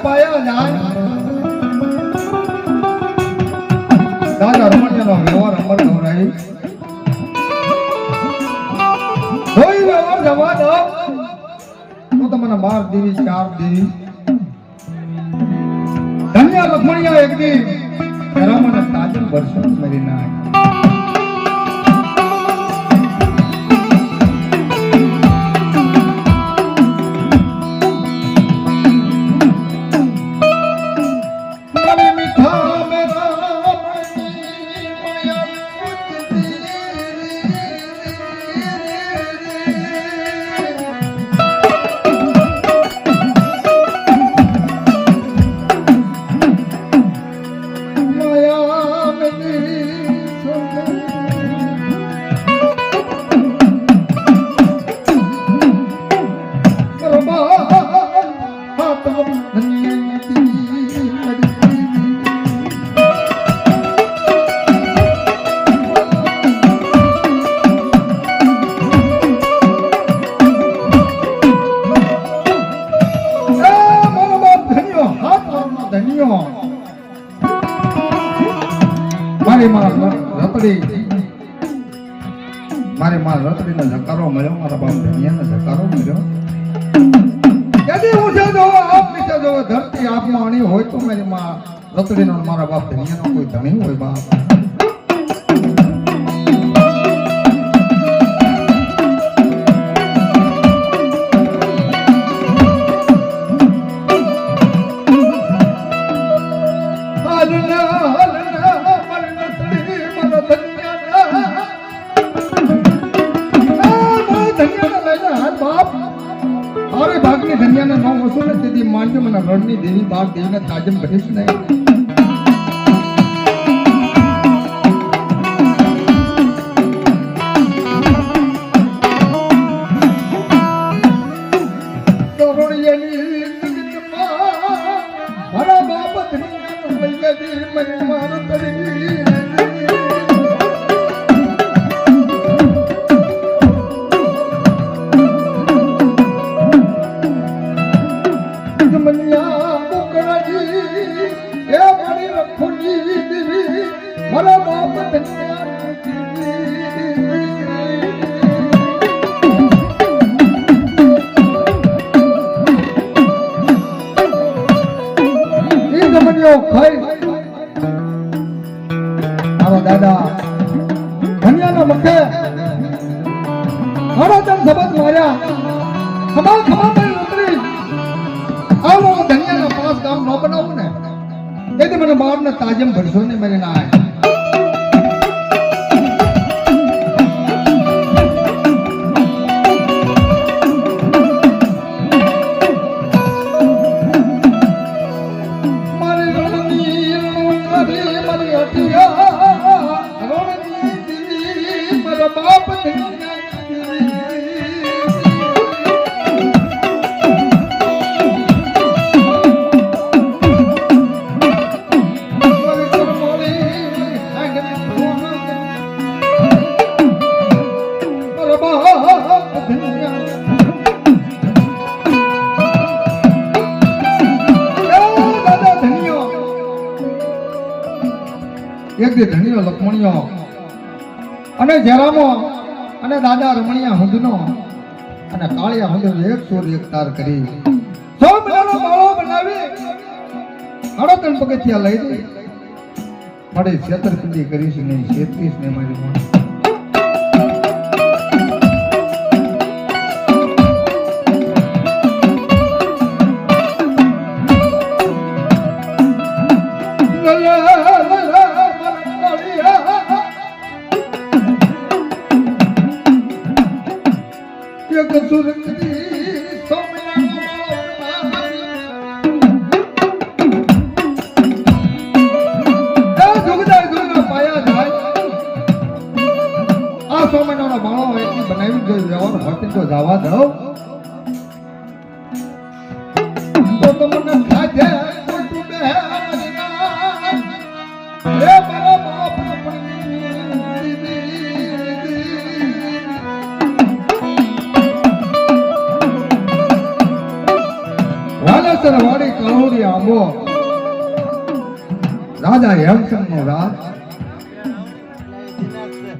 પાયા જાય દાદા રમણીયાનો વ્યવહાર અમર ગૌરાઈ કોઈ વ્યવહાર જવા દો તો તમને 12 દેવી 4 દેવી ધન્યા લખમણિયા એક દી રમણ તાજન વર્ષો મરી ના મારે મારા રતડીનો ધકારો મળ્યો મારા બાપ ધનિયાનો ધકારો મળ્યો કદી ઊંચે જો આપ નીચે જો ધરતી આપમાં અણી હોય તો મારી માં રતડીનો મારા બાપ ધનિયાનો કોઈ ધણી હોય બાપ ધનિયાને નો વસૂલ તેથી માનજો મને રણની દેવી બાર દેવીને તાજમ કરીશ નહીં મારા બાપ દાદા ધનિયાના મથે મારા તન શબ્દ માર્યા ખમા ખમા મારી ઉતરી આવો ધનિયાના પાસ ગામ ન બનાવું ને તેથી મને બાપને તાજમ ભરસો ને મને ના આવે ધણીઓ લખમણીઓ અને જરામો અને દાદા રમણીયા હુંદનો અને કાળિયા હુંદ એક સુર એક તાર કરી 100 મહિનાનો માળો બનાવી 38 પગથિયા લઈ દે પડે છેતરપિંડી કરીશ નહીં 36 ને મારી માં જવા દો તો તમને ખાધે કુટુંબે રે મારા બાપ વાલા વાસર વાડી કળોડી આંબો રાજા હેમચંદ નો રાજ